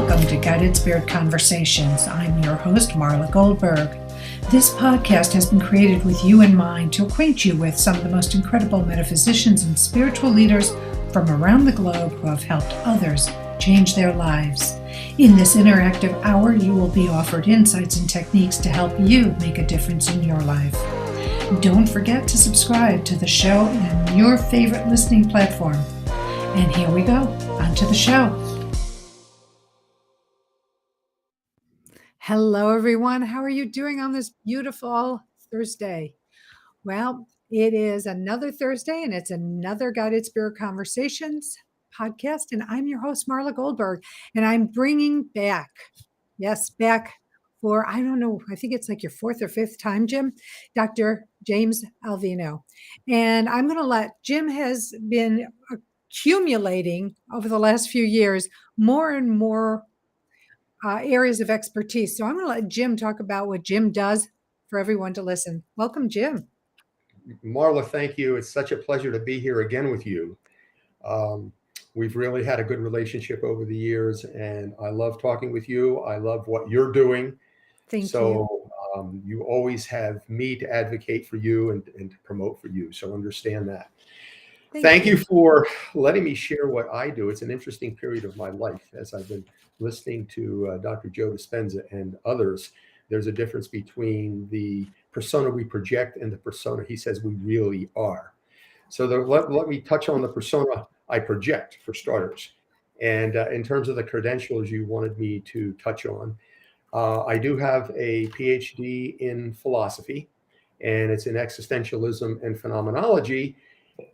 Welcome to Guided Spirit Conversations. I'm your host, Marla Goldberg. This podcast has been created with you in mind to acquaint you with some of the most incredible metaphysicians and spiritual leaders from around the globe who have helped others change their lives. In this interactive hour, you will be offered insights and techniques to help you make a difference in your life. Don't forget to subscribe to the show on your favorite listening platform. And here we go, on to the show. Hello, everyone. How are you doing on this beautiful Thursday? Well, it is another Thursday, and it's another Guided Spirit Conversations podcast, and I'm your host, Marla Goldberg, and I'm bringing back for, I don't know, I think it's like your fourth or fifth time, Jim, Dr. James Alvino. And I'm going to let Jim has been accumulating over the last few years more and more areas of expertise. So I'm going to let Jim talk about what Jim does for everyone to listen. Welcome, Jim. Marla, thank you. It's such a pleasure to be here again with you. We've really had a good relationship over the years, and I love talking with you. I love what you're doing. Thank you. You always have me to advocate for you and to promote for you. So understand that. Thank you for letting me share what I do. It's an interesting period of my life as I've been listening to Dr. Joe Dispenza and others. There's a difference between the persona we project and the persona he says we really are. So let me touch on the persona I project for starters. And in terms of the credentials you wanted me to touch on, I do have a PhD in philosophy, and it's in existentialism and phenomenology.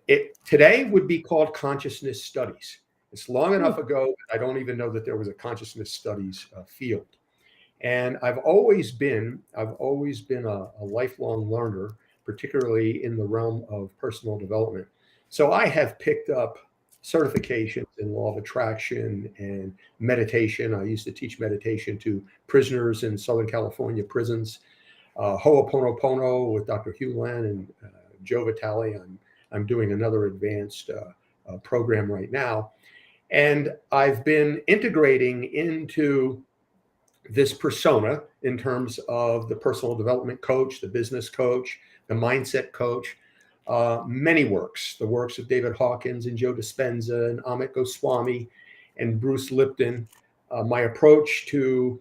It today would be called consciousness studies. It's long enough ago, I don't even know that there was a consciousness studies field. And I've always been a lifelong learner, particularly in the realm of personal development. So I have picked up certifications in law of attraction and meditation. I used to teach meditation to prisoners in Southern California prisons. Ho'oponopono with Dr. Hugh Lan and Joe Vitale. I'm doing another advanced program right now. And I've been integrating into this persona in terms of the personal development coach, the business coach, the mindset coach, many works, the works of David Hawkins and Joe Dispenza and Amit Goswami and Bruce Lipton. My approach to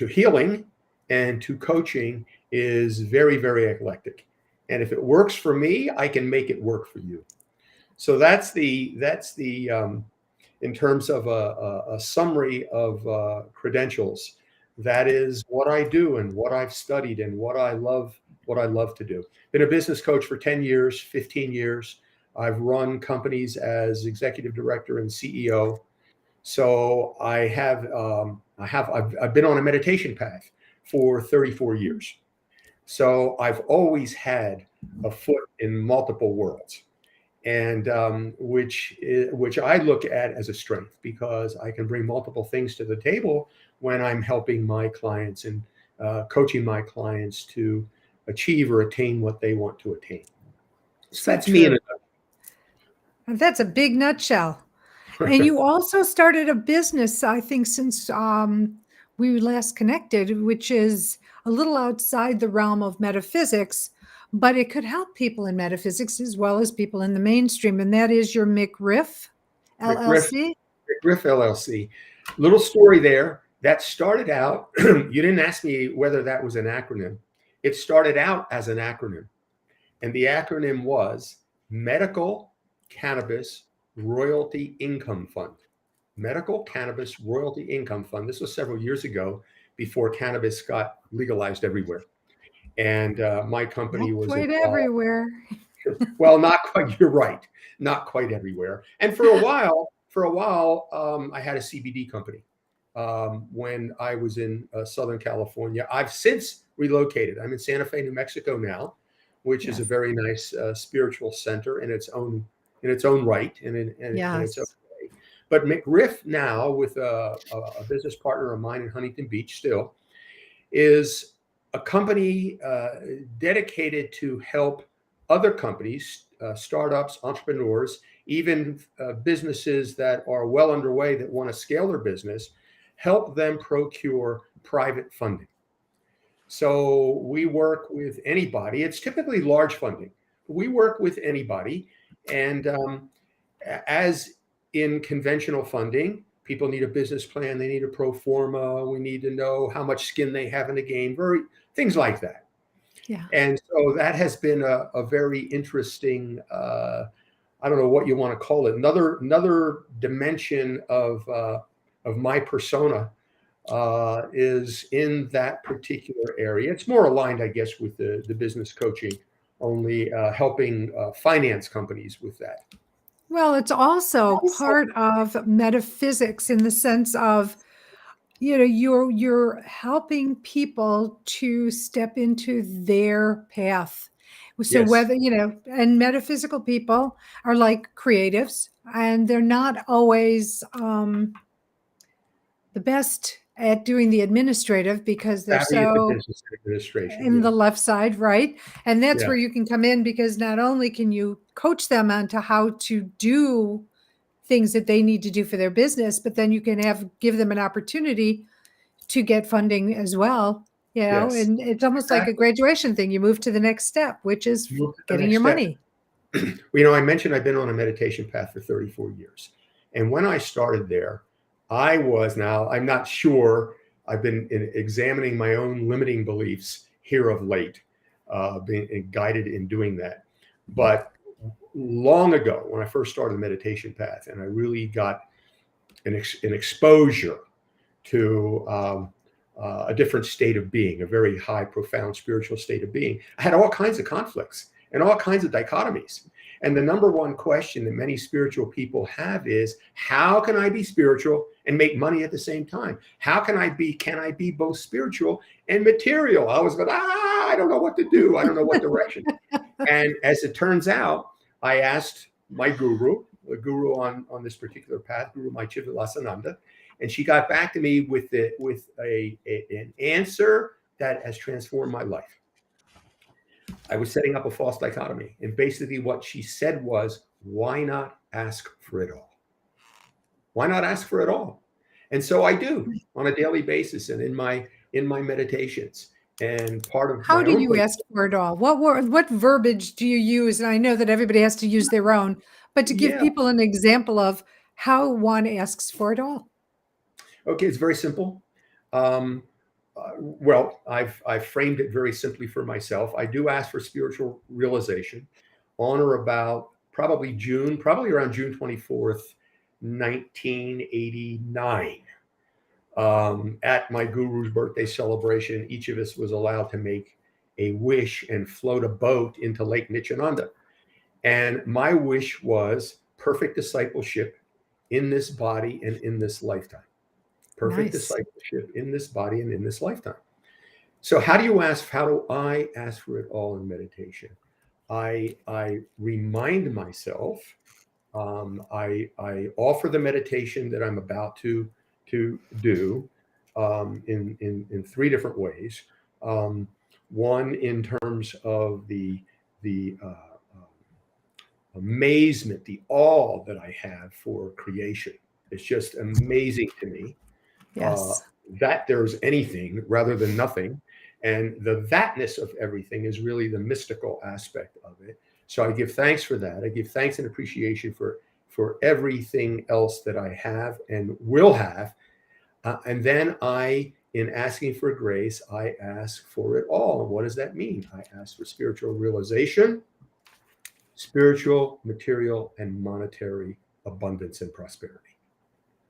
healing and to coaching is very, very eclectic. And if it works for me, I can make it work for you. So that's the in terms of a summary of credentials, that is what I do and what I've studied and what I love to do. Been a business coach for 10 years, 15 years. I've run companies as executive director and CEO. So I've been on a meditation path for 34 years. So I've always had a foot in multiple worlds, and which I look at as a strength, because I can bring multiple things to the table when I'm helping my clients and coaching my clients to achieve or attain what they want to attain. So that's me in a nutshell. That's a big nutshell. And you also started a business, I think, since we last connected, which is a little outside the realm of metaphysics, but it could help people in metaphysics as well as people in the mainstream. And that is your McRiff LLC. McRiff LLC. Little story there. That started out, you didn't ask me whether that was an acronym. It started out as an acronym. And the acronym was Medical Cannabis Royalty Income Fund. Medical Cannabis Royalty Income Fund. This was several years ago, before cannabis got legalized everywhere. And my company was quite everywhere. Well, not quite. You're right. Not quite everywhere. And for a while, I had a CBD company when I was in Southern California. I've since relocated. I'm in Santa Fe, New Mexico now, which is a very nice spiritual center in its own right and in its own way. But McRiff now, with a business partner of mine in Huntington Beach still, is a company dedicated to help other companies, startups, entrepreneurs, even businesses that are well underway that want to scale their business, help them procure private funding. So we work with anybody. It's typically large funding. We work with anybody. And as in conventional funding, people need a business plan. They need a pro forma. We need to know how much skin they have in the game, things like that. Yeah. And so that has been a very interesting, I don't know what you want to call it, another dimension of my persona is in that particular area. It's more aligned, I guess, with the business coaching, only helping finance companies with that. Well, it's also part of metaphysics in the sense of, you're helping people to step into their path. So Yes. whether, and metaphysical people are like creatives, and they're not always the best at doing the administrative because they're Savvy at the so business administration, in the yes. left side, right? And that's Yeah. where you can come in, because not only can you coach them onto how to do things that they need to do for their business, but then you can give them an opportunity to get funding as well, Yes. and it's almost like a graduation thing. You move to the next step, which is getting your money. I mentioned I've been on a meditation path for 34 years. And when I started there, I'm not sure, I've been examining my own limiting beliefs here of late, being guided in doing that. But long ago, when I first started the meditation path, and I really got an exposure to a different state of being, a very high, profound spiritual state of being, I had all kinds of conflicts and all kinds of dichotomies. And the number one question that many spiritual people have is, how can I be spiritual and make money at the same time? Can I be both spiritual and material? I was going, I don't know what to do. I don't know what direction. And as it turns out, I asked my guru, the guru on this particular path, Guru Mai Chivilasananda, and she got back to me with an answer that has transformed my life. I was setting up a false dichotomy. And basically what she said was, why not ask for it all? Why not ask for it all? And so I do on a daily basis and in my meditations. And part of how do you ask for it all? What verbiage do you use? And I know that everybody has to use their own, but to give people an example of how one asks for it all. Okay, it's very simple. Well, I've framed it very simply for myself. I do ask for spiritual realization on or about probably around June 24th, 1989. At my guru's birthday celebration, each of us was allowed to make a wish and float a boat into Lake Nityananda. And my wish was perfect discipleship in this body and in this lifetime. Perfect discipleship in this body and in this lifetime. So how do I ask for it all in meditation? I remind myself, I offer the meditation that I'm about to do in three different ways. One, in terms of the amazement, the awe that I have for creation. It's just amazing to me. Yes. That there's anything rather than nothing. And the thatness of everything is really the mystical aspect of it. So I give thanks for that. I give thanks and appreciation for everything else that I have and will have. And then in asking for grace, I ask for it all. And what does that mean? I ask for spiritual realization, spiritual, material, and monetary abundance and prosperity.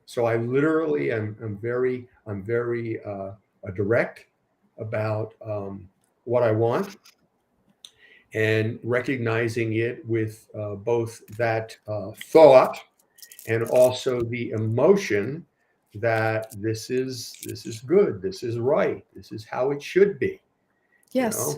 So I literally I'm very direct about what I want, and recognizing it with both that thought and also the emotion that this is good, this is right, this is how it should be. Yes.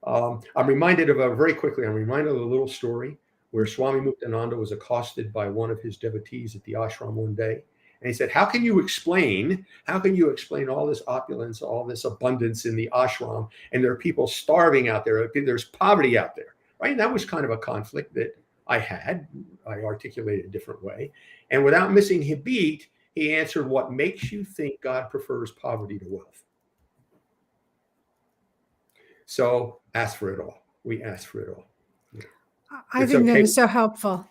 I'm reminded of a little story where Swami Muktananda was accosted by one of his devotees at the ashram one day. And he said, how can you explain all this opulence, all this abundance in the ashram, and there are people starving out there, there's poverty out there, right? And that was kind of a conflict that I articulated a different way. And without missing a beat, he answered, what makes you think God prefers poverty to wealth? So ask for it all. We ask for it all. I think that is so helpful.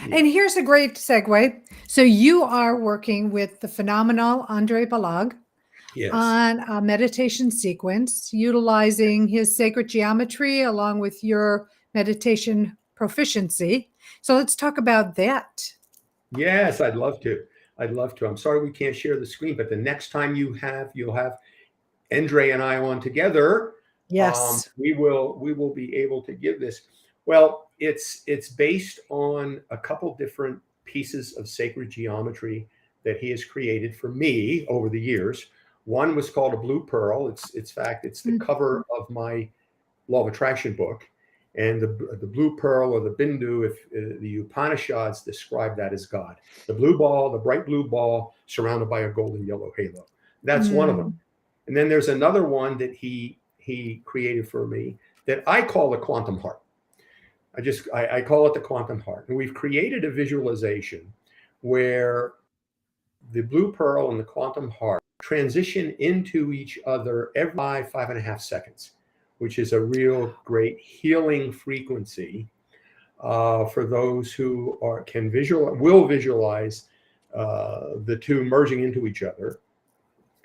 Yeah. And here's a great segue. So you are working with the phenomenal Andre Balog on a meditation sequence, utilizing his sacred geometry along with your meditation proficiency. So let's talk about that. Yes, I'd love to. I'd love to. I'm sorry we can't share the screen, but the next time you'll have Andre and I on together. Yes, we will be able to give this. Well, it's based on a couple different pieces of sacred geometry that he has created for me over the years. One was called a blue pearl. It's the cover of my Law of Attraction book, and the blue pearl or the bindu, if the Upanishads describe that as God. The blue ball, the bright blue ball, surrounded by a golden yellow halo. That's one of them. And then there's another one that he created for me that I call the quantum heart. I call it the quantum heart. And we've created a visualization where the blue pearl and the quantum heart transition into each other every 5.5 seconds, which is a real great healing frequency for those who will visualize the two merging into each other.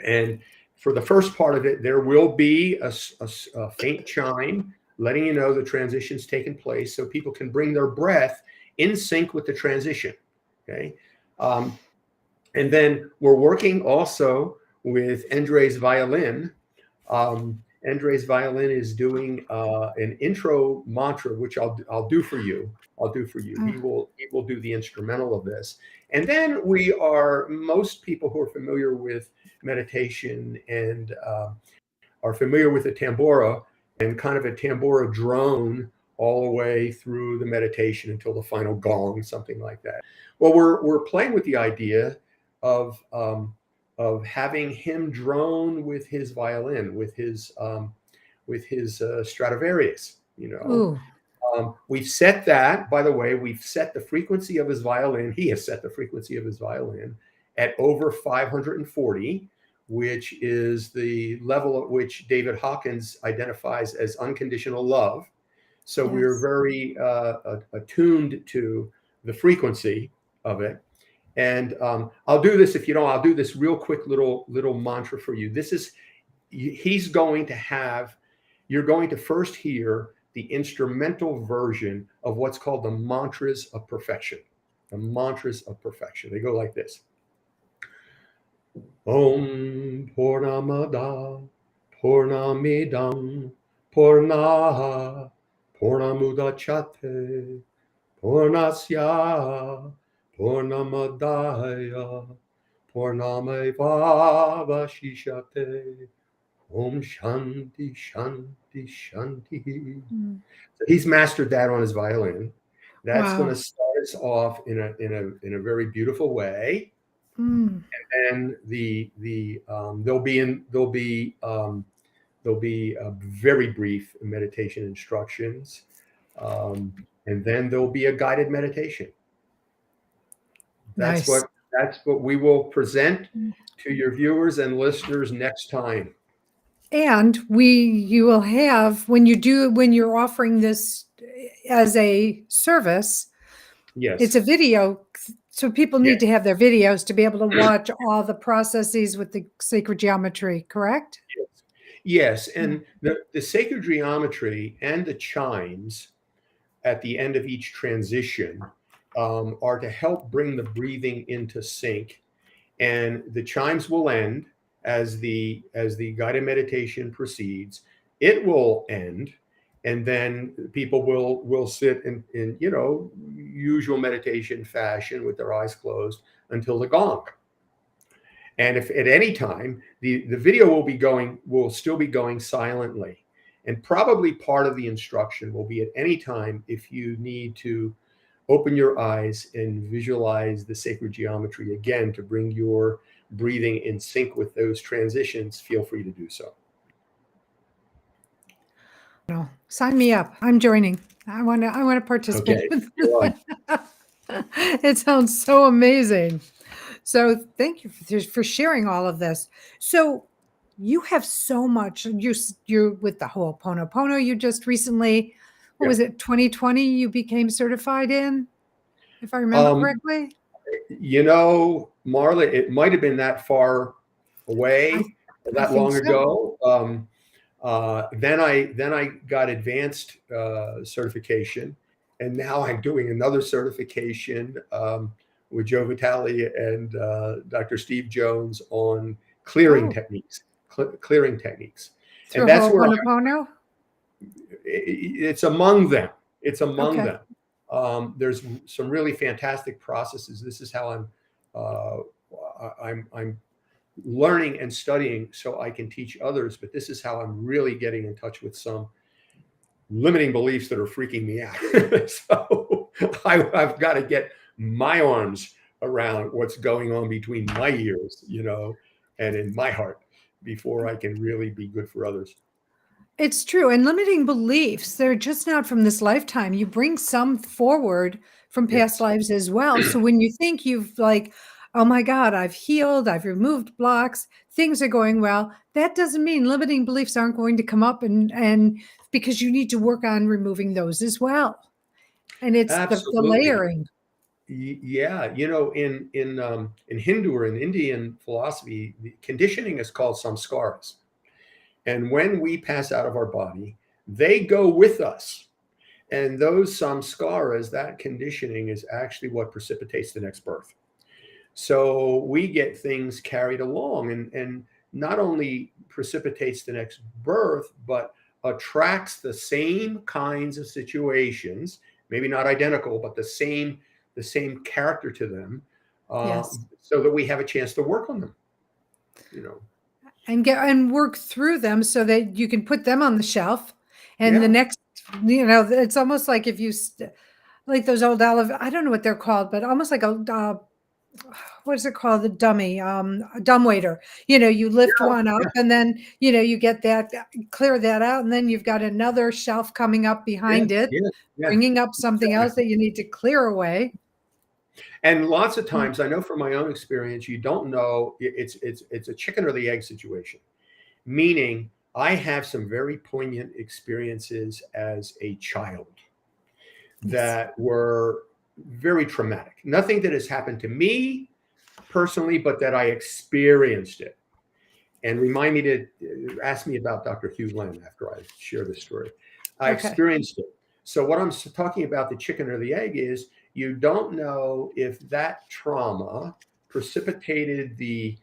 And for the first part of it, there will be a faint chime letting you know the transition's taken place, so people can bring their breath in sync with the transition. Okay, and then we're working also with Andre's violin. Andre's violin is doing an intro mantra, which I'll do for you. He will do the instrumental of this. And then most people who are familiar with meditation and are familiar with the tambura and kind of a tambura drone all the way through the meditation until the final gong, something like that. Well, we're playing with the idea of having him drone with his violin, with his Stradivarius. We've set that, by the way, we've set the frequency of his violin. He has set the frequency of his violin at over 540, which is the level at which David Hawkins identifies as unconditional love. So we're very attuned to the frequency of it. And I'll do this, I'll do this real quick little mantra for you. You're going to first hear the instrumental version of what's called the mantras of perfection. The mantras of perfection. They go like this. Om Purnamada Purnamidam Purnaha Purnamudachyate Purnasya Purnamadaya Purnamevavashishate Om Shanti Shanti Shanti. So he's mastered that on his violin. That's going to start us off in a very beautiful way. And then there'll be very brief meditation instructions, and then there'll be a guided meditation. That's what we will present to your viewers and listeners next time. And you will have, when you're offering this as a service, it's a video. So people need to have their videos to be able to watch all the processes with the sacred geometry, correct? Yes. And the sacred geometry and the chimes at the end of each transition are to help bring the breathing into sync. And the chimes will end as the guided meditation proceeds. It will end, and then people will sit in usual meditation fashion with their eyes closed until the gong. And if at any time the video will still be going silently, and probably part of the instruction will be at any time if you need to open your eyes and visualize the sacred geometry again to bring your breathing in sync with those transitions, feel free to do so. No, sign me up. I'm joining. I want to participate. Okay. It sounds so amazing. So thank you for sharing all of this. So you have so much. You're with the Ho'oponopono. You just recently, what Yeah. was it, 2020? You became certified in, if I remember Um, correctly. Marla, it might have been that far I away, or I that think long so. ago. Then I got advanced certification, and now I'm doing another certification with Joe Vitale and Dr. Steve Jones on clearing Oh, techniques. Clearing techniques, and through that's where Ho'oponopono. it's among them. It's among Okay. them. There's some really fantastic processes. This is how I'm learning and studying so I can teach others. But this is how I'm really getting in touch with some limiting beliefs that are freaking me out. So I've got to get my arms around what's going on between my ears, and in my heart before I can really be good for others. It's true. And limiting beliefs, they're just not from this lifetime. You bring some forward from past Yes, lives as well. So when you think you've like, oh my God, I've healed, I've removed blocks, things are going well, that doesn't mean limiting beliefs aren't going to come up and because you need to work on removing those as well. And it's the absolutely. layering. Yeah, in Hindu or in Indian philosophy, the conditioning is called samskaras. And when we pass out of our body, they go with us. And those samskaras, that conditioning, is actually what precipitates the next birth. So we get things carried along, and not only precipitates the next birth, but attracts the same kinds of situations, maybe not identical, but the same character to them, uh, Yes. so that we have a chance to work on them. You know, And work through them so that you can put them on the shelf. And the yeah, next, it's almost like if you like those old olive, I don't know what they're called, but almost like what is it called? The dummy, a dumbwaiter. You lift one up yeah, and then, you get that, clear that out. And then you've got another shelf coming up yeah, behind it, yeah, yeah. bringing up something else that you need to clear away. And lots of Mm. times, I know from my own experience, you don't know, it's a chicken or the egg situation. Meaning, I have some very poignant experiences as a child Yes. that were very traumatic. Nothing that has happened to me personally, but that I experienced it. And remind me to ask me about Dr. Hugh Len after I share this story. I Okay. experienced it. So, what I'm talking about, the chicken or the egg, is you don't know if that trauma precipitated the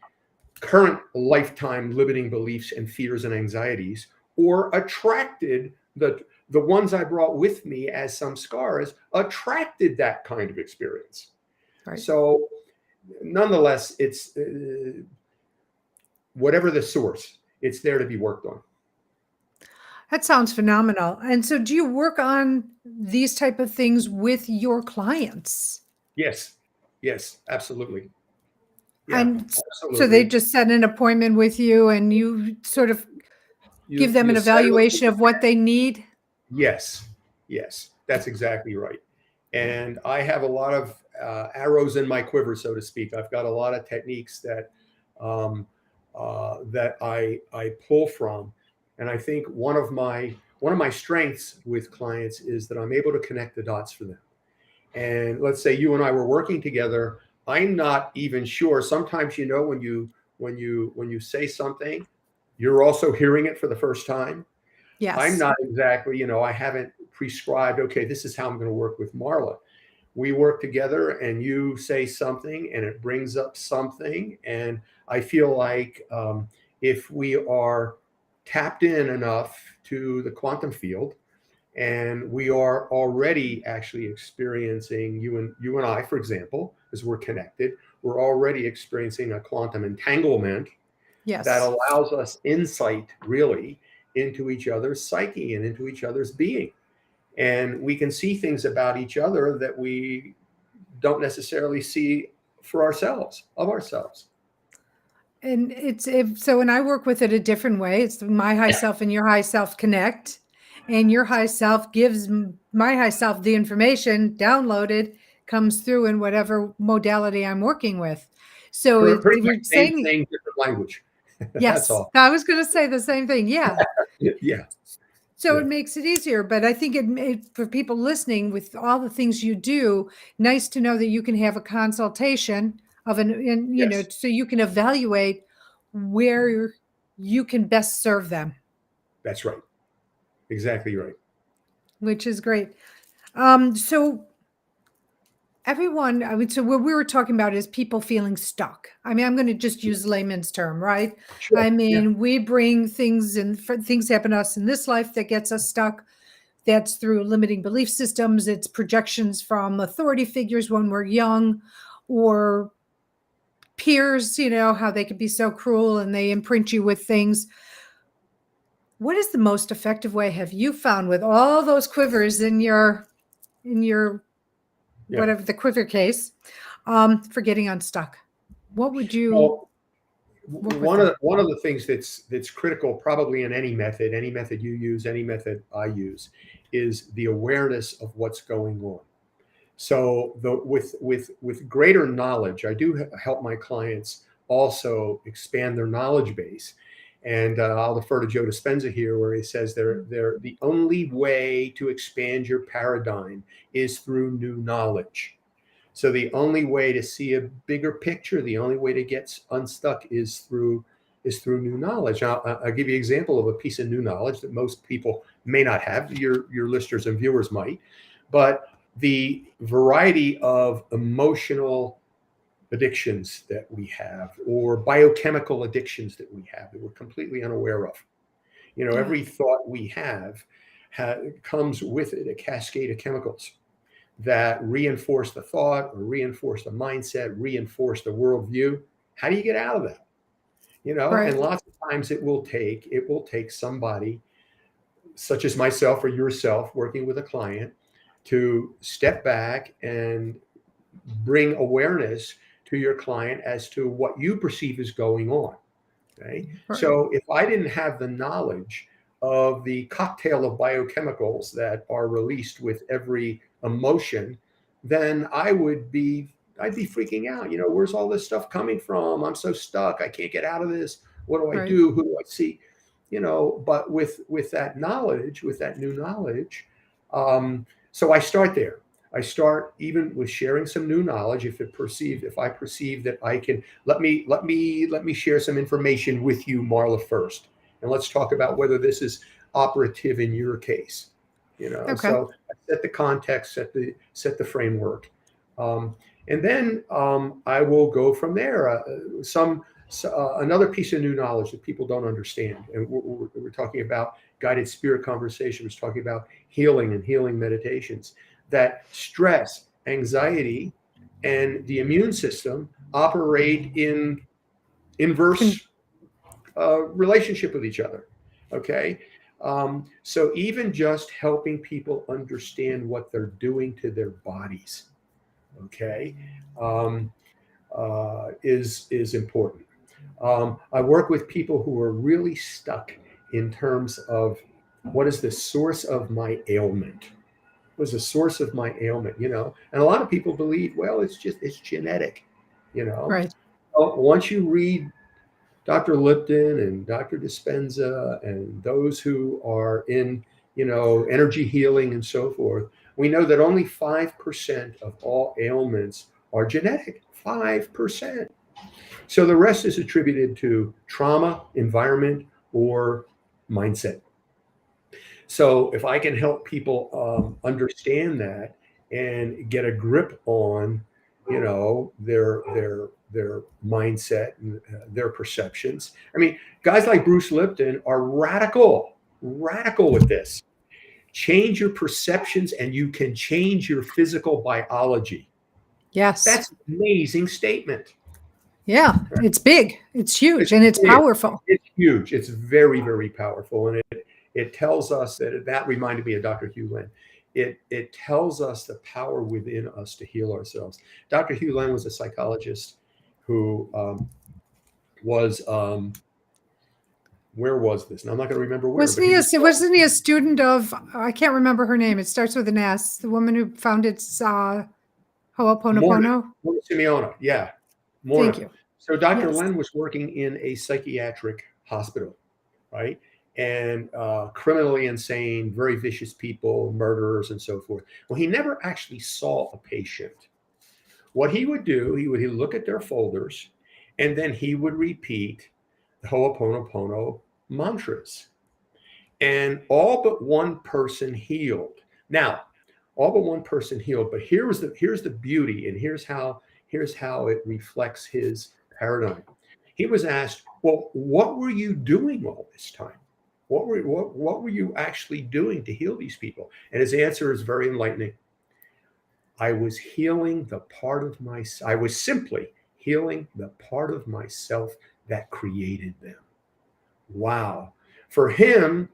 current lifetime limiting beliefs and fears and anxieties, or attracted the ones I brought with me as some scars, attracted that kind of experience. Right. So, nonetheless, it's whatever the source, it's there to be worked on. That sounds phenomenal. And so do you work on these type of things with your clients? Yes, yes, absolutely. Yeah, And so they absolutely. just set an appointment with you and you sort of give them You an set it up. evaluation of what they need? Yes, yes, that's exactly right. And I have a lot of arrows in my quiver, so to speak. I've got a lot of techniques um, that I pull from, and I think one of my strengths with clients is that I'm able to connect the dots for them. And let's say you and I were working together. I'm not even sure. Sometimes, when you say something, you're also hearing it for the first time. I'm Yes. not exactly, I haven't prescribed, okay, this is how I'm going to work with Marla. We work together and you say something and it brings up something. And I feel like if we are tapped in enough to the quantum field, and we are already actually experiencing, you and I, for example, as we're connected, we're already experiencing a quantum entanglement that Yes. allows us insight, really, into each other's psyche and into each other's being. And we can see things about each other that we don't necessarily see for ourselves, of ourselves. And so when I work with it a different way, it's my high self and your high self connect, and your high self gives my high self the information downloaded, comes through in whatever modality I'm working with. So Pretty much we're same saying, thing, different language. That's yes, all. I was going to say the same thing. Yeah. Yeah. So Yeah. it makes it easier, but I think for people listening, with all the things you do, nice to know that you can have a consultation Yes. so you can evaluate where you can best serve them, That's right. Exactly right. which is great. So everyone, I mean, so what we were talking about is people feeling stuck. I mean, I'm going to just use layman's term, right? I Sure. Yeah. mean, we bring things and things happen to us in this life that gets us stuck. That's through limiting belief systems. It's projections from authority figures when we're young, or peers, how they can be so cruel and they imprint you with things. What is the most effective way have you found with all those quivers in your Yeah. whatever the quiver case, for getting unstuck? What would you Well, work with them? one of the things that's critical, probably in any method you use, any method I use, is the awareness of what's going on. So with greater knowledge, I do help my clients also expand their knowledge base. And I'll defer to Joe Dispenza here, where he says they're the only way to expand your paradigm is through new knowledge. So the only way to see a bigger picture, the only way to get unstuck is through new knowledge. I'll give you an example of a piece of new knowledge that most people may not have. Your listeners and viewers might, but the variety of emotional addictions that we have, or biochemical addictions that we have, that we're completely unaware of. Yeah. Every thought we have comes with it a cascade of chemicals that reinforce the thought, or reinforce the mindset, reinforce the worldview. How do you get out of that? Right. And lots of times it will take somebody such as myself or yourself working with a client to step back and bring awareness to your client as to what you perceive is going on. Okay. Right. So if I didn't have the knowledge of the cocktail of biochemicals that are released with every emotion, then I'd be freaking out. Where's all this stuff coming from? I'm so stuck. I can't get out of this. What do I Right. do? Who do I see? But with that knowledge, with that new knowledge, so I start there. I start even with sharing some new knowledge. If I perceive that I can, let me share some information with you, Marla, first, and let's talk about whether this is operative in your case. Okay. So I set the context, set the framework, and then I will go from there. Another piece of new knowledge that people don't understand, and we're talking about guided spirit conversation. We're talking about healing and healing meditations. That stress, anxiety, and the immune system operate in inverse relationship with each other. Okay. So even just helping people understand what they're doing to their bodies, okay, is important. I work with people who are really stuck in terms of what is the source of my ailment. Was the source of my ailment, and a lot of people believe, well, it's genetic, you know. Right. Once you read Dr. Lipton and Dr. Dispenza and those who are in, energy healing and so forth, we know that only 5% of all ailments are genetic. 5%. So the rest is attributed to trauma, environment, or mindset. So if I can help people understand that and get a grip on, their mindset and their perceptions. I mean, guys like Bruce Lipton are radical with this. Change your perceptions and you can change your physical biology. Yes. That's an amazing statement. Yeah. It's big. It's huge, It's and it's big. powerful. It's huge. It's very, very powerful. And it tells us that reminded me of Dr. Hugh Lin. It tells us the power within us to heal ourselves. Dr. Hugh Lin was a psychologist who was, where was this? Now I'm not going to remember where, but Wasn't he a student of, I can't remember her name. It starts with an S. The woman who founded Ho'oponopono. Morna Simeona, yeah, Thank Morna. you. So Dr. Yes. Len was working in a psychiatric hospital, right? And criminally insane, very vicious people, murderers, and so forth. Well, he never actually saw a patient. What he would do, he would look at their folders, and then he would repeat the Ho'oponopono mantras. And all but one person healed. Now, all but one person healed, but here's the beauty, and here's how it reflects his paradigm. He was asked, well, what were you doing all this time? What were you actually doing to heal these people? And his answer is very enlightening. I was simply healing the part of myself that created them. Wow. For him,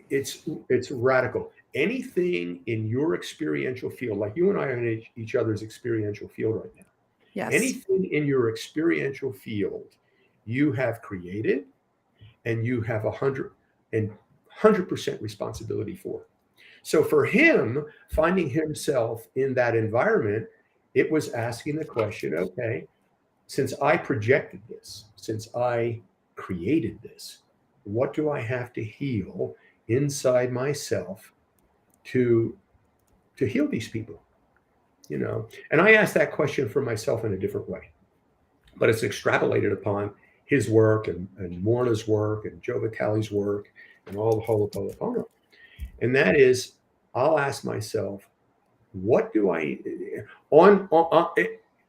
it's radical. Anything in your experiential field, like you and I are in each other's experiential field right now. Yes. Anything in your experiential field, you have created, and you have 100% responsibility for. So for him, finding himself in that environment, it was asking the question, okay, since I projected this, since I created this, what do I have to heal inside myself to heal these people? And I asked that question for myself in a different way, but it's extrapolated upon his work and Morna's work and Joe Vitale's work and all the Ho'oponopono. And that is, I'll ask myself, what do I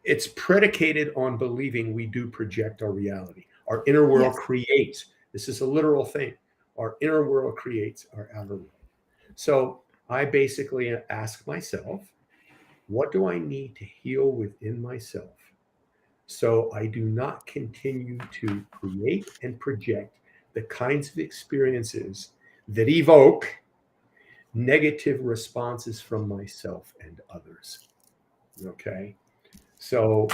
it's predicated on believing we do project our reality. Our inner world creates. This is a literal thing. Our inner world creates our outer world. So I basically ask myself, what do I need to heal within myself so I do not continue to create and project the kinds of experiences that evoke negative responses from myself and others. Okay. So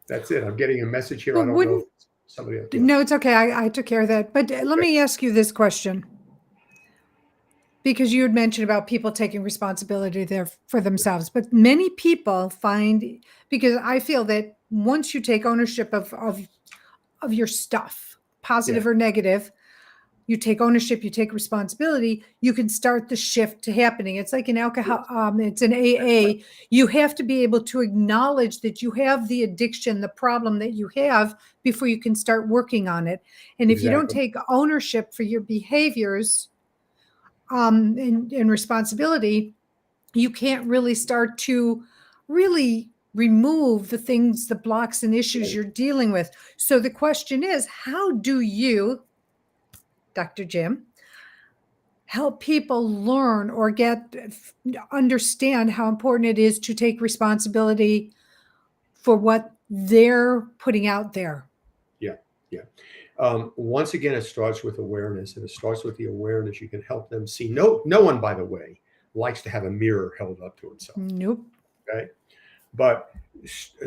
that's it. I'm getting a message here. I don't know if somebody else. No, it's okay. I took care of that. But let me ask you this question. Because you had mentioned about people taking responsibility there for themselves. But many people find, because I feel that once you take ownership of your stuff, positive or negative, you take ownership, you take responsibility, you can start the shift to happening. It's like an alcohol, it's an AA. You have to be able to acknowledge that you have the addiction, the problem that you have before you can start working on it. And if you don't take ownership for your behaviors and responsibility, you can't really start to really remove the things, the blocks and issues you're dealing with. So the question is, how do you, Dr. Jim, help people learn or understand how important it is to take responsibility for what they're putting out there? Once again, it starts with awareness, and it starts with the awareness you can help them see. No one, by the way, likes to have a mirror held up to himself. Nope. Okay. But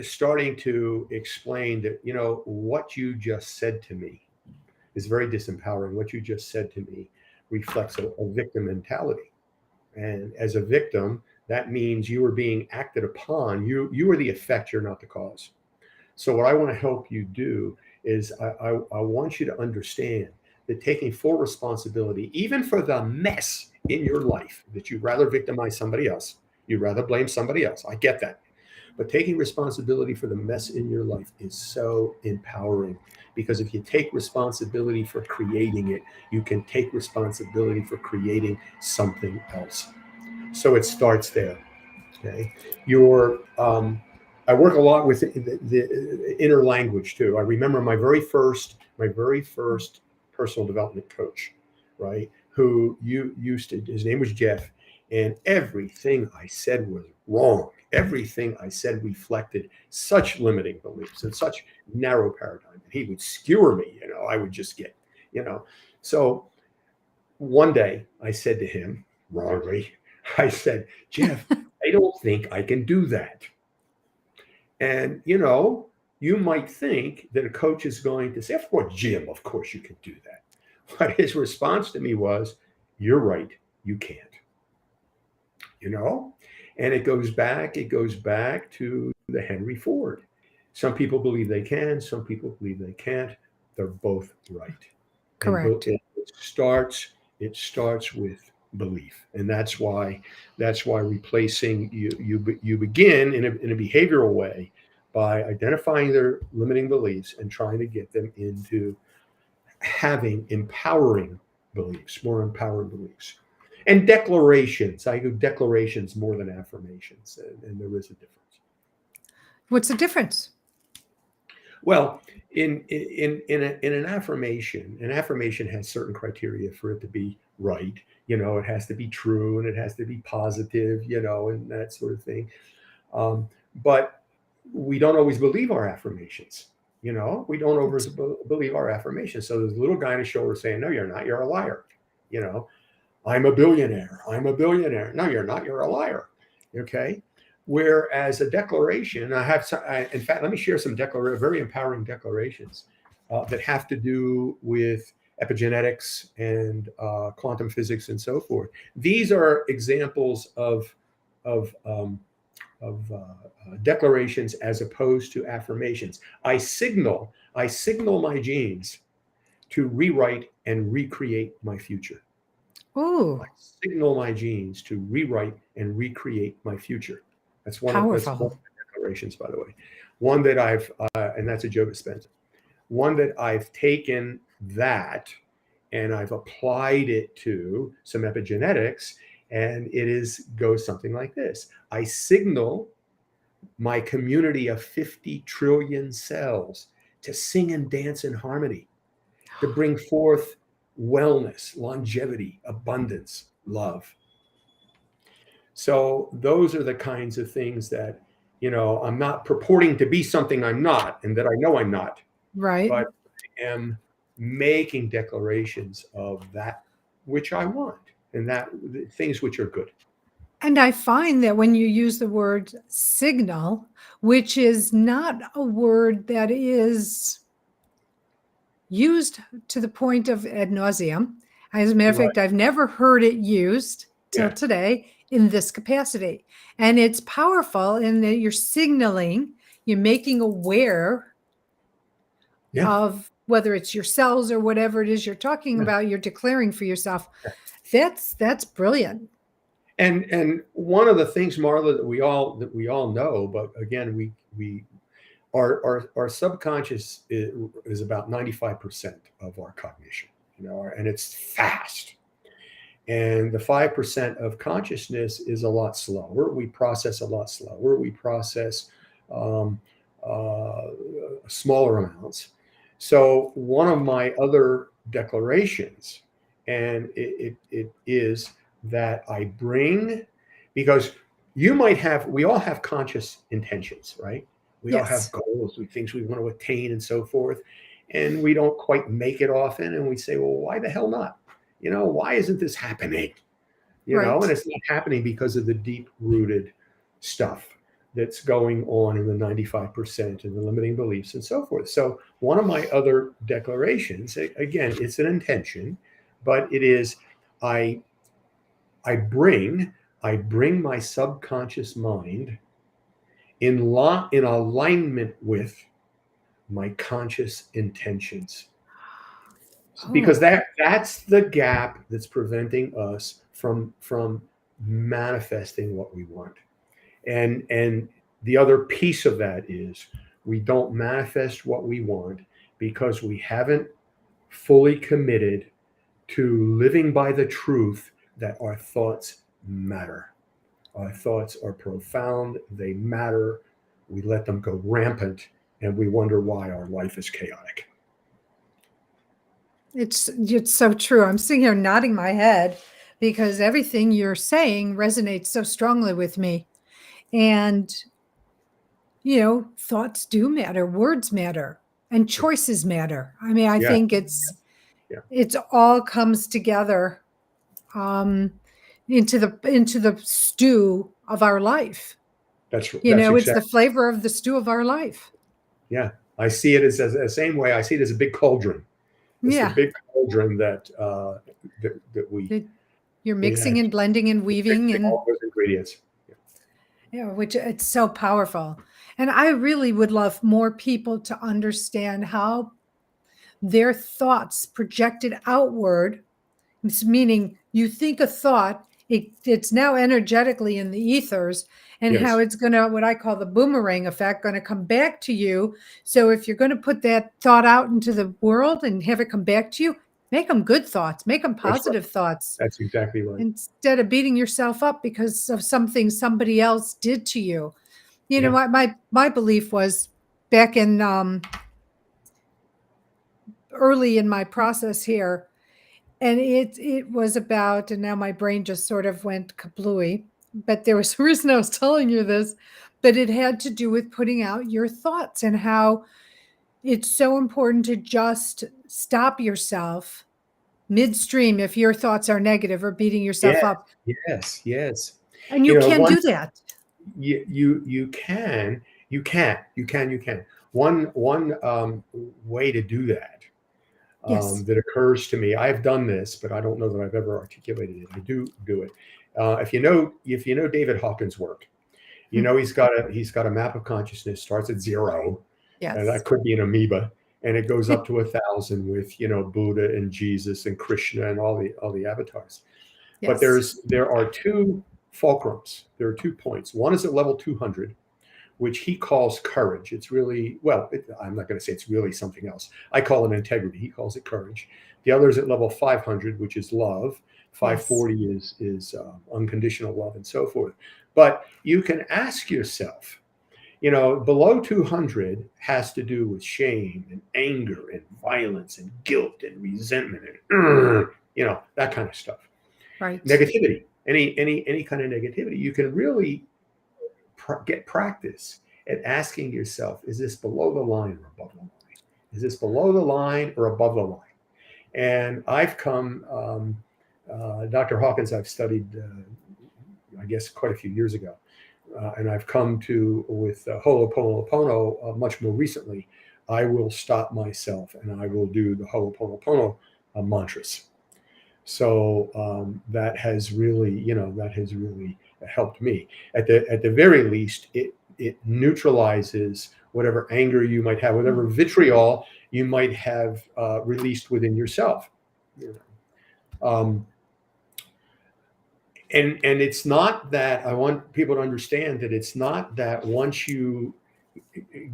starting to explain that, what you just said to me is very disempowering. What you just said to me reflects a victim mentality. And as a victim, that means you are being acted upon. You are the effect, you're not the cause. So what I want to help you do is I want you to understand that taking full responsibility, even for the mess in your life, that you'd rather victimize somebody else, you'd rather blame somebody else. I get that. But taking responsibility for the mess in your life is so empowering, because if you take responsibility for creating it, you can take responsibility for creating something else. So it starts there. Okay. I work a lot with the inner language too. I remember my very first personal development coach, right? Who his name was Jeff, and everything I said was wrong. Everything I said reflected such limiting beliefs and such narrow paradigm. And he would skewer me, I would just get, So one day I said to him, wrongly, I said, Jeff, I don't think I can do that. And, you might think that a coach is going to say, of course, Jim, of course you can do that. But his response to me was, you're right, you can't. And it goes back to the Henry Ford. Some people believe they can, some people believe they can't. They're both right. Correct. And it starts with belief. And that's why replacing you begin in a behavioral way by identifying their limiting beliefs and trying to get them into having empowering beliefs, more empowered beliefs. And declarations. I do declarations more than affirmations, and there is a difference. What's the difference? Well, in an affirmation has certain criteria for it to be right. It has to be true and it has to be positive, and that sort of thing. But we don't always believe our affirmations. We don't always believe our affirmations. So there's a little guy on his shoulder saying, "No, you're not. You're a liar." "I'm a billionaire. I'm a billionaire." "No, you're not. You're a liar." Okay. Whereas a declaration, in fact, let me share some very empowering declarations that have to do with epigenetics and quantum physics and so forth. These are examples of declarations as opposed to affirmations. I signal my genes to rewrite and recreate my future. Oh, I signal my genes to rewrite and recreate my future. That's one of the declarations, by the way. One that and that's a Joe Dispenza. One that I've taken that and I've applied it to some epigenetics, and goes something like this. I signal my community of 50 trillion cells to sing and dance in harmony, to bring forth wellness, longevity, abundance, love. So those are the kinds of things that, I'm not purporting to be something I'm not and that I know I'm not. Right. But I am making declarations of that which I want and that things which are good. And I find that when you use the word signal, which is not a word that is used to the point of ad nauseum. As a matter of fact, I've never heard it used till today in this capacity. And it's powerful in that you're signaling, you're making aware of whether it's your cells or whatever it is you're talking about, you're declaring for yourself. That's brilliant. And one of the things, Marla, that we all know, but again, our subconscious is about 95% of our cognition, and it's fast. And the 5% of consciousness is a lot slower. We process a lot slower. We process smaller amounts. So one of my other declarations, and it is that I bring, because we all have conscious intentions, right? We all have goals, things we want to attain and so forth. And we don't quite make it often. And we say, well, why the hell not? Why isn't this happening? And it's not happening because of the deep rooted stuff that's going on in the 95% and the limiting beliefs and so forth. So one of my other declarations, again, it's an intention, but it is, I bring my subconscious mind in alignment with my conscious intentions. Because that's the gap that's preventing us from manifesting what we want. And the other piece of that is we don't manifest what we want because we haven't fully committed to living by the truth that our thoughts matter. Our thoughts are profound, they matter. We let them go rampant, and we wonder why our life is chaotic. It's so true. I'm sitting here nodding my head because everything you're saying resonates so strongly with me. And, thoughts do matter, words matter, and choices matter. I mean, I think it's all comes together into the stew of our life. That's it's the flavor of the stew of our life. Yeah. I see it as the same way. I see it as a big cauldron. It's the big cauldron that we You're We mixing had and blending and weaving mixing and all those ingredients. which it's so powerful. And I really would love more people to understand how their thoughts projected outward. It's meaning you think a thought, it's now energetically in the ethers, and how Yes, it's going to, what I call the boomerang effect, going to come back to you. So if you're going to put that thought out into the world and have it come back to you, make them good thoughts, make them that's right. positive thoughts, That's exactly right. instead of beating yourself up because of something somebody else did to you. You know, Yeah. my belief was back in early in my process here, and it was about, and now my brain just sort of went kablooey, but there was a reason I was telling you this, but it had to do with putting out your thoughts and how it's so important to just stop yourself midstream if your thoughts are negative or beating yourself Yes, up. yes, yes. And You you know, can't one do that. you can. One way to do that Yes. that occurs to me. I've done this, but I don't know that I've ever articulated it. I do it. If you know David Hawkins' work, you Hmm. know he's got a map of consciousness, starts at 0, and that Yes. could be an amoeba, and it goes up to 1,000 with Buddha and Jesus and Krishna and all the avatars. But Yes. there are two fulcrums. There are 2 points. One is at level 200, which he calls courage. It's really, well, I'm not going to say it's really something else. I call it integrity. He calls it courage. The other is at level 500, which is love. Yes. 540 is unconditional love and so forth. But you can ask yourself, below 200 has to do with shame and anger and violence and guilt and resentment and that kind of stuff. Right. Negativity, any kind of negativity. You can really get practice at asking yourself, is this below the line or above the line? Is this below the line or above the line? And I've come, Dr. Hawkins, I've studied, I guess, quite a few years ago. And I've come to, with Ho'oponopono much more recently, I will stop myself and I will do the Ho'oponopono mantras. So that has really helped me. At the very least, it neutralizes whatever anger you might have, whatever vitriol you might have released within yourself. And it's not that, I want people to understand that it's not that once you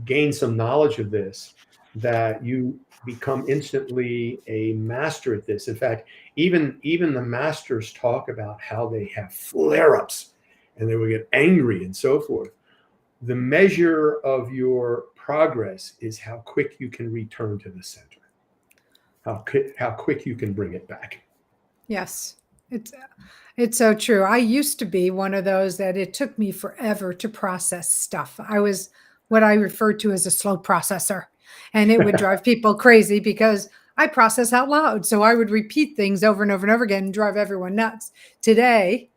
gain some knowledge of this, that you become instantly a master at this. In fact, even the masters talk about how they have flare-ups and they will get angry and so forth. The measure of your progress is how quick you can return to the center, how quick you can bring it back. Yes. It's so true. I used to be one of those that it took me forever to process stuff. I was what I referred to as a slow processor, and it would drive people crazy because I process out loud. So I would repeat things over and over and over again and drive everyone nuts. Today,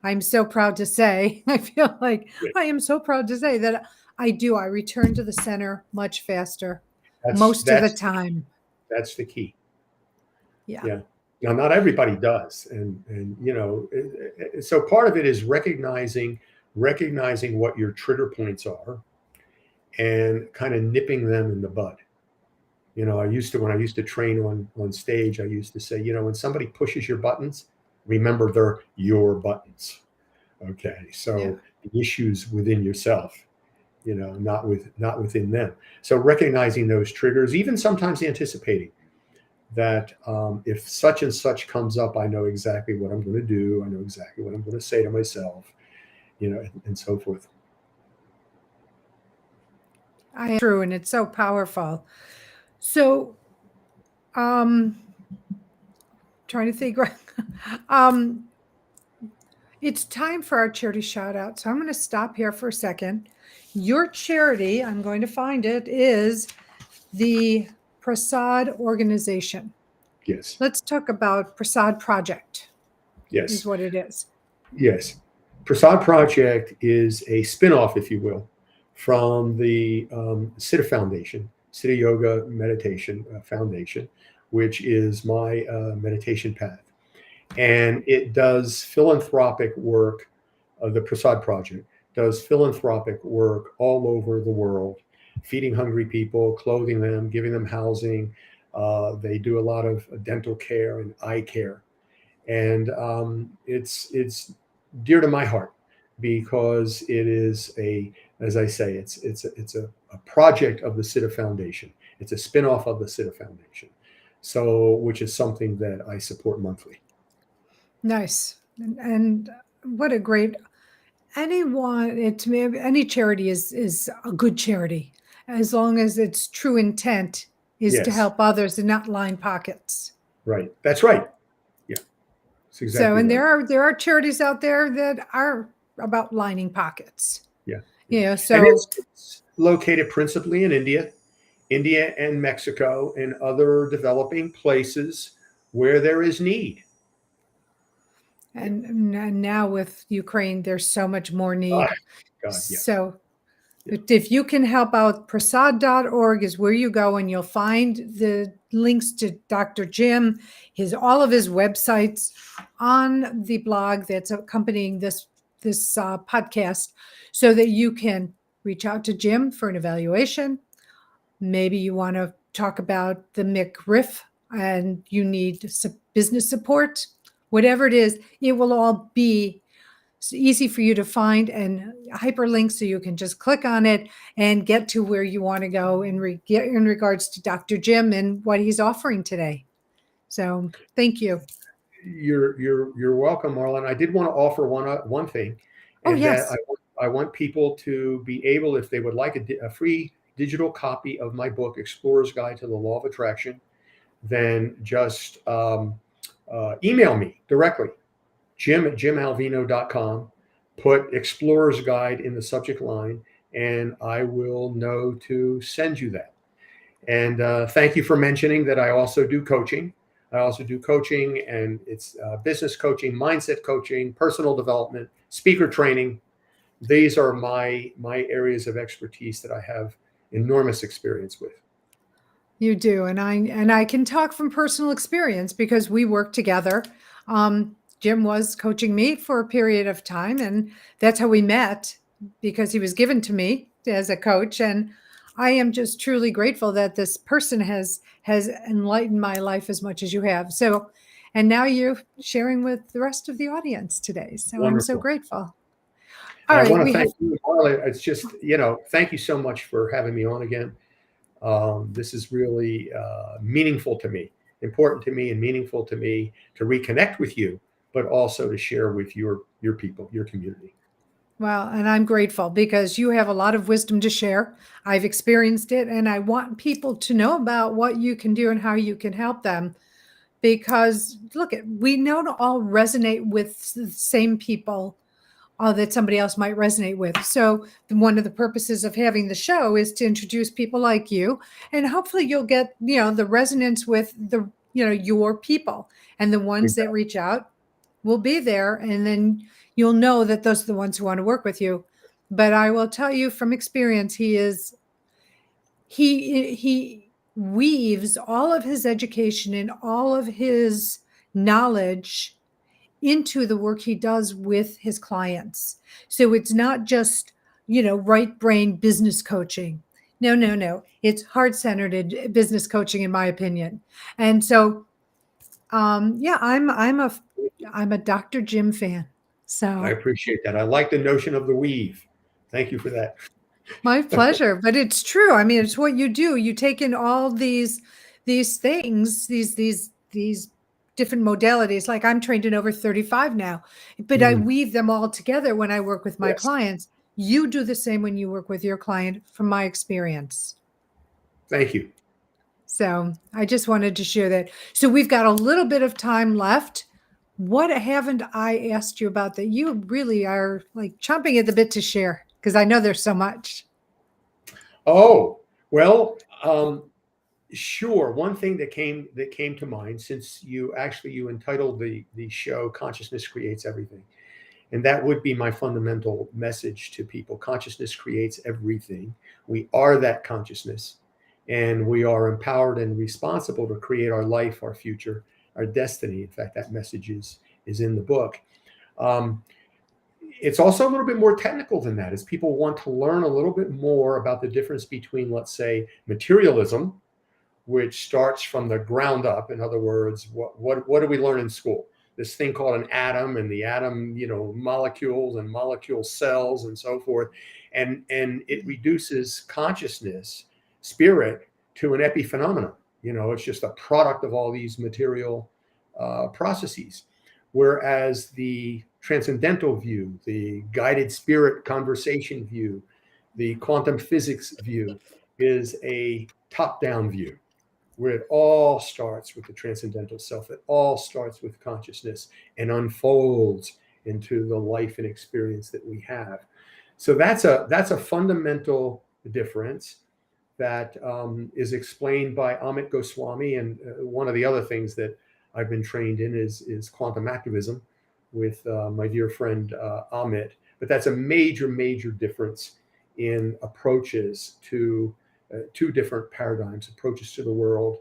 I'm so proud to say, I feel like I am so proud to say that I return to the center much faster That's most of the that's time. that's the key. Yeah. Yeah. Now, not everybody does, and so part of it is recognizing what your trigger points are, and kind of nipping them in the bud. When I used to train on stage, I used to say, when somebody pushes your buttons, remember they're your buttons. Okay, Yeah. so the issues within yourself, not within them. So recognizing those triggers, even sometimes anticipating that if such and such comes up, I know exactly what I'm going to do. I know exactly what I'm going to say to myself, and so forth. True, and it's so powerful. So, trying to think, um, it's time for our charity shout out. So I'm going to stop here for a second. Your charity, I'm going to find it, is the Prasad organization. Yes. Let's talk about Prasad Project, is Yes. what it is. Yes. Prasad Project is a spin-off, if you will, from the Siddha Foundation, Siddha Yoga Meditation Foundation, which is my meditation path. and it does philanthropic work. The Prasad Project does philanthropic work all over the world, feeding hungry people, clothing them, giving them housing. They do a lot of dental care and eye care, and it's dear to my heart because it is as I say, it's a project of the Siddha Foundation. It's a spinoff of the Siddha Foundation, so which is something that I support monthly. Nice. And what a great to me, any charity is a good charity as long as its true intent is to Yes, help others and not line pockets. right. That's right. Yeah, that's So, exactly and right. there are charities out there that are about lining pockets. Yeah, You yeah. know, And so it's located principally in India and Mexico and other developing places where there is need. and now with Ukraine, there's so much more Oh, need. God, yeah. So Yeah. if you can help out, prasad.org is where you go, and you'll find the links to Dr. Jim, all of his websites on the blog that's accompanying this podcast, so that you can reach out to Jim for an evaluation. Maybe you want to talk about the McRiff and you need business support. Whatever it is, it will all be easy for you to find and hyperlinks, so you can just click on it and get to where you want to go in regards to Dr. Jim and what he's offering today. So thank you. You're welcome, Marlon. I did want to offer one thing, Oh, and that yes. I want people to be able, if they would like a free digital copy of my book, Explorer's Guide to the Law of Attraction, then just email me directly, jim@jimalvino.com. Put Explorer's Guide in the subject line, and I will know to send you that. And thank you for mentioning that I also do coaching. I also do coaching, and it's business coaching, mindset coaching, personal development, speaker training. These are my areas of expertise that I have enormous experience with. You do, and I can talk from personal experience because we work together. Jim was coaching me for a period of time, and that's how we met, because he was given to me as a coach. And I am just truly grateful that this person has enlightened my life as much as you have. So, and now you're sharing with the rest of the audience today. So I'm so Wonderful. grateful. And All I right, want to we have thank you, Marla. It's just, thank you so much for having me on again. This is really meaningful to me, important to me, and meaningful to me to reconnect with you, but also to share with your people, your community. Well, and I'm grateful because you have a lot of wisdom to share. I've experienced it, and I want people to know about what you can do and how you can help them. Because look, we don't all resonate with the same people that somebody else might resonate with. So one of the purposes of having the show is to introduce people like you, and hopefully you'll get the resonance with your people, and the ones that Exactly. reach out will be there, and then you'll know that those are the ones who want to work with you. But I will tell you from experience, he weaves all of his education and all of his knowledge into the work he does with his clients. So it's not just, right brain business coaching. No. It's heart-centered business coaching, in my opinion. And so, yeah, I'm a Dr. Jim fan. I So appreciate that. I like the notion of the weave. Thank you for that. my pleasure. But it's true. I mean, it's what you do. You take in all these things, these different modalities. Like, I'm trained in over 35 now, but I Mm, weave them all together when I work with my yes. clients. You do the same when you work with your client, from my experience. Thank you. So I just wanted to share that. So we've got a little bit of time left. What haven't I asked you about that you really are like chomping at the bit to share? Because I know there's so much. Oh, well, sure. One thing that came to mind, since you entitled the show "Consciousness Creates Everything," and that would be my fundamental message to people. Consciousness creates everything. We are that consciousness, and we are empowered and responsible to create our life, our future, our destiny. In fact, that message is in the book. It's also a little bit more technical than that, as people want to learn a little bit more about the difference between, let's say, materialism, which starts from the ground up. In other words, what do we learn in school? This thing called an atom, and the atom, molecules and molecule cells and so forth. And it reduces consciousness, spirit, to an epiphenomenon. It's just a product of all these material processes. Whereas the transcendental view, the guided spirit conversation view, the quantum physics view is a top-down view, where it all starts with the transcendental self. It all starts with consciousness and unfolds into the life and experience that we have. So that's a fundamental difference that is explained by Amit Goswami. And one of the other things that I've been trained in is quantum activism with my dear friend Amit. But that's a major, major difference in approaches to two different paradigms, approaches to the world,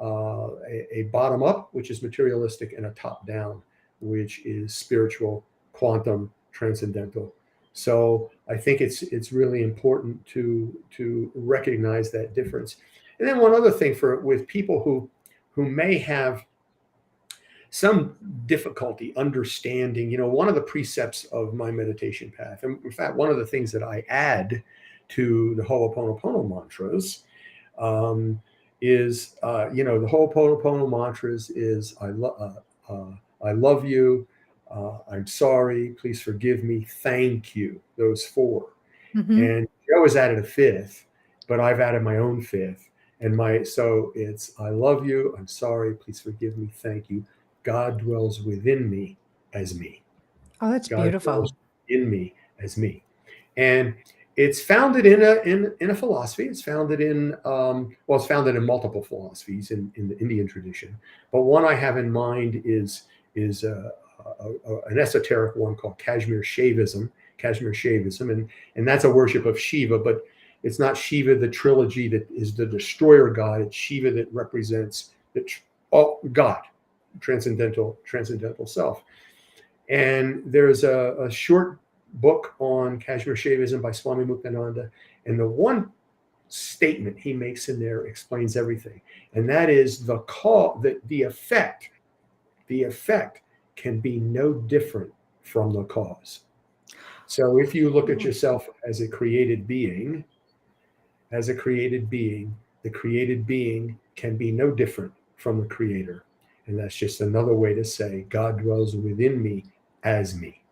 a bottom up, which is materialistic, and a top down, which is spiritual, quantum, transcendental. So I think it's really important to recognize that difference. And then one other thing with people who may have some difficulty understanding, one of the precepts of my meditation path, and in fact, one of the things that I add to the Ho'oponopono mantras is, the Ho'oponopono mantras is, I love you, I'm sorry, please forgive me, thank you, those four. Mm-hmm. And Joe has added a fifth, but I've added my own fifth. So it's, I love you, I'm sorry, please forgive me, thank you. God dwells within me as me. Oh, that's God beautiful. dwells in me as me. And it's founded in a philosophy. It's founded in it's founded in multiple philosophies in the Indian tradition. But one I have in mind is an esoteric one called Kashmir Shaivism, and that's a worship of Shiva. But it's not Shiva, the trilogy that is the destroyer god. It's Shiva that represents God, transcendental self. And there's a short book on Kashmir Shaivism by Swami Muktananda, and the one statement he makes in there explains everything, and that is the effect can be no different from the cause. So if you look at yourself as a created being, the created being can be no different from the creator. And that's just another way to say God dwells within me as me.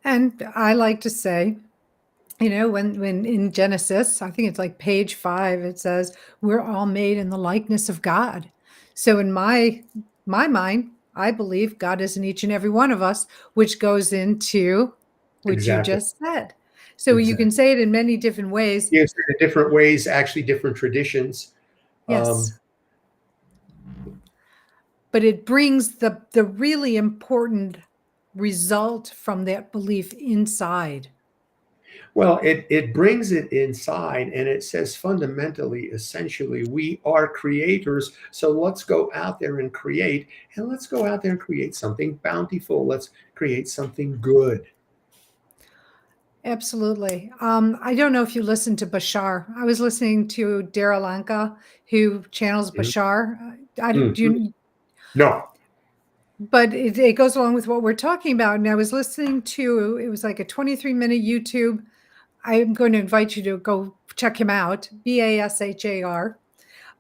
And I like to say, when in Genesis, I think it's like page 5, it says, we're all made in the likeness of God. So in my mind, I believe God is in each and every one of us, which goes into what Exactly. you just said. So you can say it in many different ways. Yes, in different ways, actually different traditions. Yes. But it brings the really important result from that belief inside. Well, it brings it inside, and it says fundamentally, essentially, we are creators. So let's go out there and create, and let's go out there and create something bountiful. Let's create something good. Absolutely. I don't know if you listened to Bashar. I was listening to Dara Lanka, who channels Bashar. Do you? No. But it goes along with what we're talking about. And I was listening to, it was like a 23-minute YouTube. I'm going to invite you to go check him out, Bashar,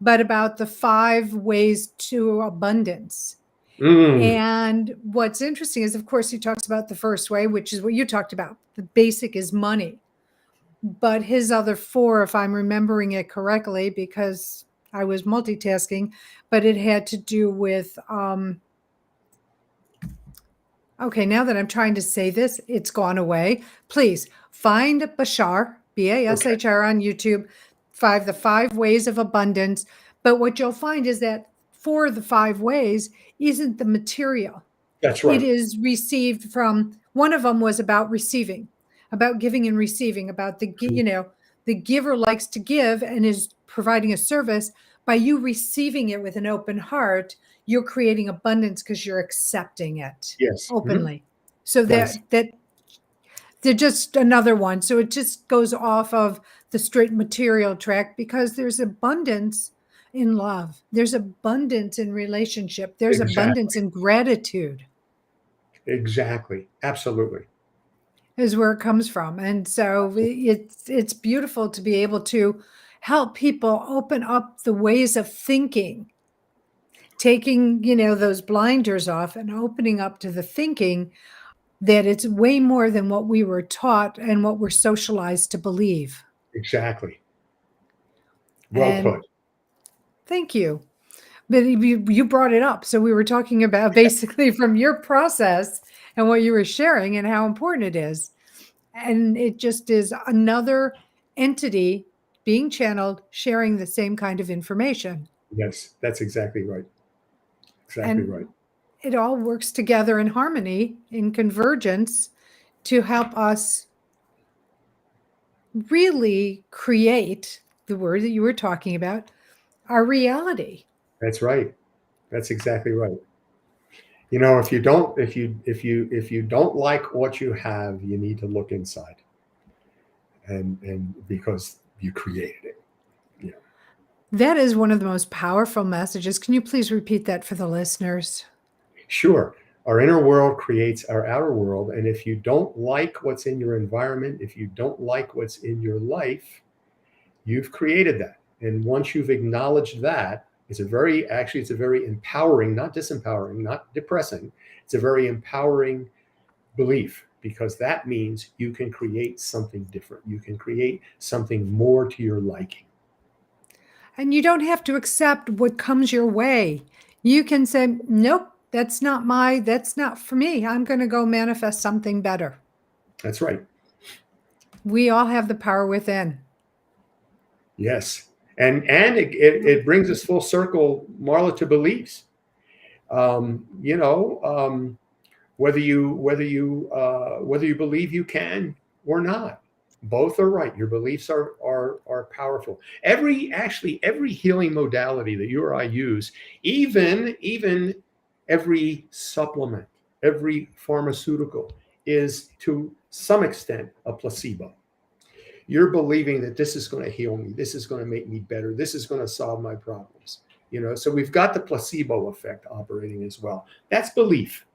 but about the 5 ways to abundance. And what's interesting is, of course, he talks about the first way, which is what you talked about. The basic is money. But his other 4, if I'm remembering it correctly, because I was multitasking, but it had to do with, okay, now that I'm trying to say this, it's gone away. Please find Bashar, Bashar on YouTube, the 5 ways of abundance. But what you'll find is that 4 of the 5 ways isn't the material. That's right. It is received from, one of them was about receiving, about giving and receiving, about the giver likes to give and is providing a service, by you receiving it with an open heart, you're creating abundance because you're accepting it Yes. openly. So Nice. that they're just another one. So it just goes off of the straight material track because there's abundance in love. There's abundance in relationship. There's abundance Exactly. in gratitude Exactly. Absolutely. is where it comes from. And so it's beautiful to be able to help people open up the ways of thinking, taking, those blinders off and opening up to the thinking that it's way more than what we were taught and what we're socialized to believe. Exactly. Well And put. thank you. But you brought it up. So we were talking about basically from your process and what you were sharing and how important it is. And it just is another entity being channeled, sharing the same kind of information. Yes, that's exactly right. Exactly right. And it all works together in harmony, in convergence to help us really create the word that you were talking about, our reality. That's right. That's exactly right. If you don't like what you have, you need to look inside, and because you created it. Yeah. That is one of the most powerful messages. Can you please repeat that for the listeners? Sure. Our inner world creates our outer world, and if you don't like what's in your environment, if you don't like what's in your life, you've created that. And once you've acknowledged that, it's a very empowering, not disempowering, not depressing. It's a very empowering belief, because that means you can create something different. You can create something more to your liking. And you don't have to accept what comes your way. You can say, nope, that's not for me. I'm going to go manifest something better. That's right. We all have the power within. Yes. And it brings us full circle, Marla, to beliefs. Um, you know, um, whether you believe you can or not, both are right. Your beliefs are powerful. Every healing modality that you or I use, even every supplement, every pharmaceutical, is to some extent a placebo. You're believing that this is going to heal me, this is going to make me better, this is going to solve my problems. So we've got the placebo effect operating as well. That's belief.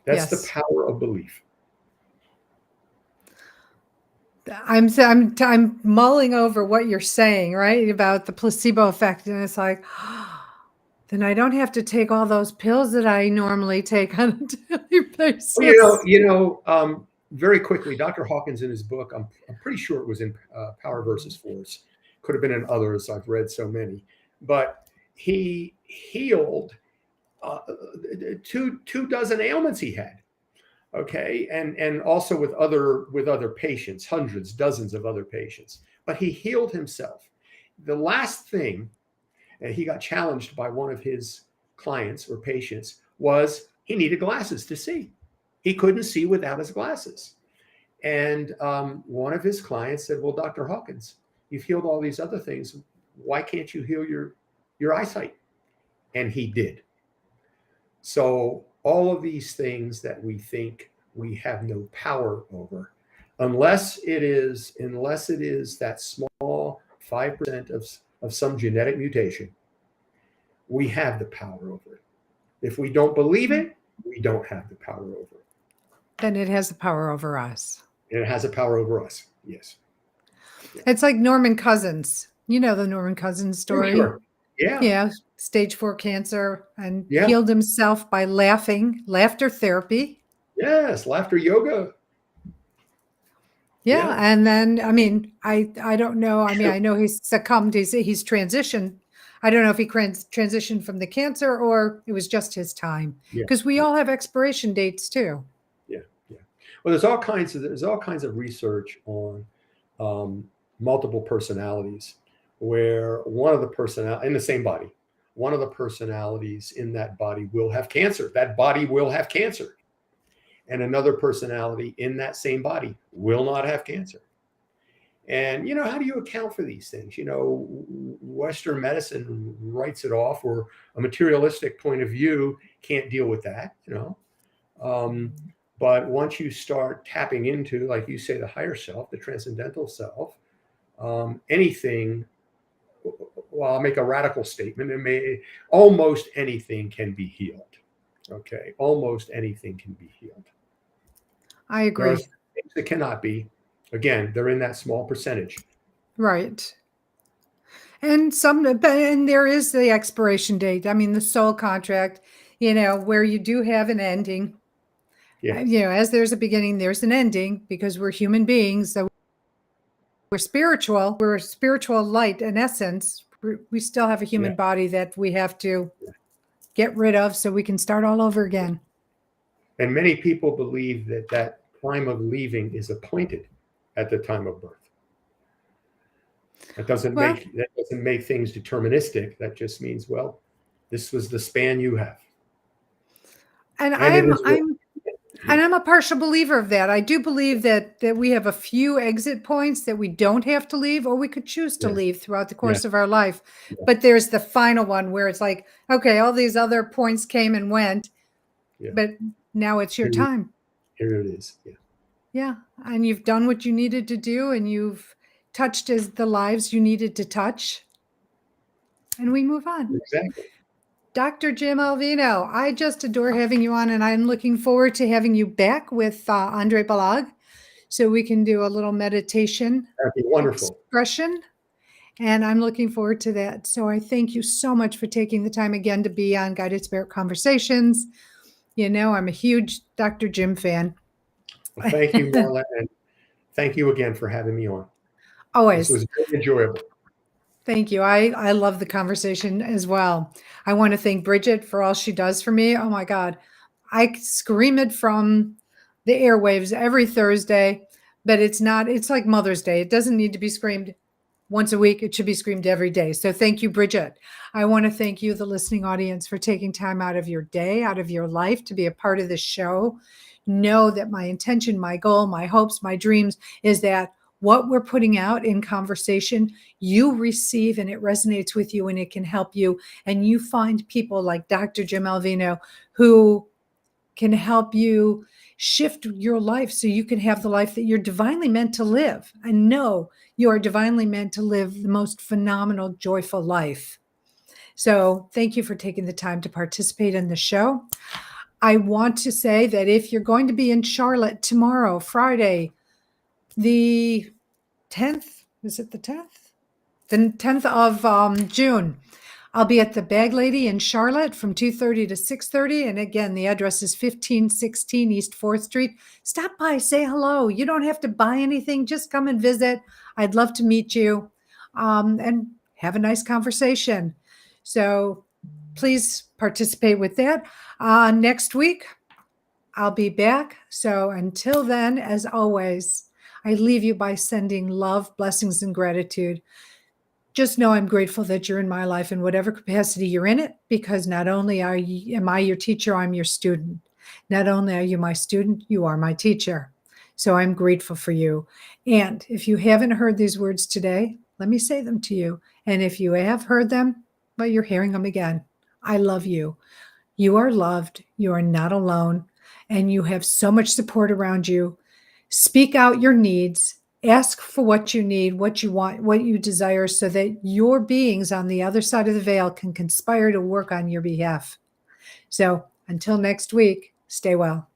That's the Yes. power of belief. I'm mulling over what you're saying, right? About the placebo effect. And it's like, then I don't have to take all those pills that I normally take on a daily basis. Well, very quickly, Dr. Hawkins in his book, I'm pretty sure it was in Power versus Force, could have been in others. I've read so many, but he healed two dozen ailments he had. Okay, and also with other patients, hundreds, dozens of other patients. But he healed himself. The last thing, and he got challenged by one of his clients or patients, was he needed glasses to see. He couldn't see without his glasses. And one of his clients said, "Well, Dr. Hawkins, you've healed all these other things. Why can't you heal your eyesight?" And he did. So all of these things that we think we have no power over, unless it is that small 5% of some genetic mutation, we have the power over it. If we don't believe it, we don't have the power over it. Then it has the power over us. And it has a power over us. Yes. Yeah. It's like Norman Cousins. You know the Norman Cousins story. Sure. Yeah. Yeah. Stage 4 cancer and Yeah. healed himself by laughter therapy. Yes. Laughter yoga. Yeah. And then, I don't know. I know he's succumbed. He's transitioned. I don't know if he transitioned from the cancer or it was just his time, because we all have expiration dates too. Yeah. Yeah. Well, there's all kinds of research on multiple personalities, where one of the in the same body, one of the personalities in that body will have cancer. That body will have cancer. And another personality in that same body will not have cancer. And, how do you account for these things? Western medicine writes it off, or a materialistic point of view can't deal with that. But once you start tapping into, like you say, the higher self, the transcendental self, anything, well, I'll make a radical statement. Almost anything can be healed. Okay. Almost anything can be healed. I agree. There are things that cannot be. Again, they're in that small percentage. Right. And there is the expiration date. I mean, the soul contract, where you do have an ending. Yeah. As there's a beginning, there's an ending, because we're human beings. So we're spiritual. We're a spiritual light in essence. We still have a human body that we have to get rid of so we can start all over again. And many people believe that time of leaving is appointed at the time of birth. That doesn't make things deterministic. That just means, well, this was the span you have. And I'm a partial believer of that. I do believe that we have a few exit points that we don't have to leave, or we could choose to leave throughout the course of our life. Yeah. But there's the final one where it's like, okay, all these other points came and went, but now it's your time. Here it is. Yeah. Yeah. And you've done what you needed to do, and you've touched the lives you needed to touch. And we move on. Exactly. Dr. Jim Alvino, I just adore having you on, and I'm looking forward to having you back with Andre Balag, so we can do a little meditation. That'd be wonderful. Expression, and I'm looking forward to that. So I thank you so much for taking the time again to be on Guided Spirit Conversations. I'm a huge Dr. Jim fan. Well, thank you, Marla, and thank you again for having me on. Always. This was very enjoyable. Thank you. I love the conversation as well. I want to thank Bridget for all she does for me. Oh my God. I scream it from the airwaves every Thursday, but it's like Mother's Day. It doesn't need to be screamed once a week. It should be screamed every day. So thank you, Bridget. I want to thank you, the listening audience, for taking time out of your day, out of your life to be a part of this show. Know that my intention, my goal, my hopes, my dreams is that what we're putting out in conversation, you receive, and it resonates with you, and it can help you. And you find people like Dr. Jim Alvino who can help you shift your life so you can have the life that you're divinely meant to live. And know you are divinely meant to live the most phenomenal, joyful life. So thank you for taking the time to participate in the show. I want to say that if you're going to be in Charlotte tomorrow, Friday, the 10th, is it the 10th? The 10th of June. I'll be at the Bag Lady in Charlotte from 2:30 to 6:30. And again, the address is 1516 East 4th Street. Stop by, say hello. You don't have to buy anything. Just come and visit. I'd love to meet you and have a nice conversation. So please participate with that. Next week, I'll be back. So until then, as always, I leave you by sending love, blessings, and gratitude. Just know I'm grateful that you're in my life in whatever capacity you're in it, because not only am I your teacher, I'm your student. Not only are you my student, you are my teacher. So I'm grateful for you. And if you haven't heard these words today, let me say them to you. And if you have heard them, well, you're hearing them again. I love you. You are loved. You are not alone. And you have so much support around you. Speak out your needs. Ask for what you need, what you want, what you desire, so that your beings on the other side of the veil can conspire to work on your behalf. So until next week, stay well.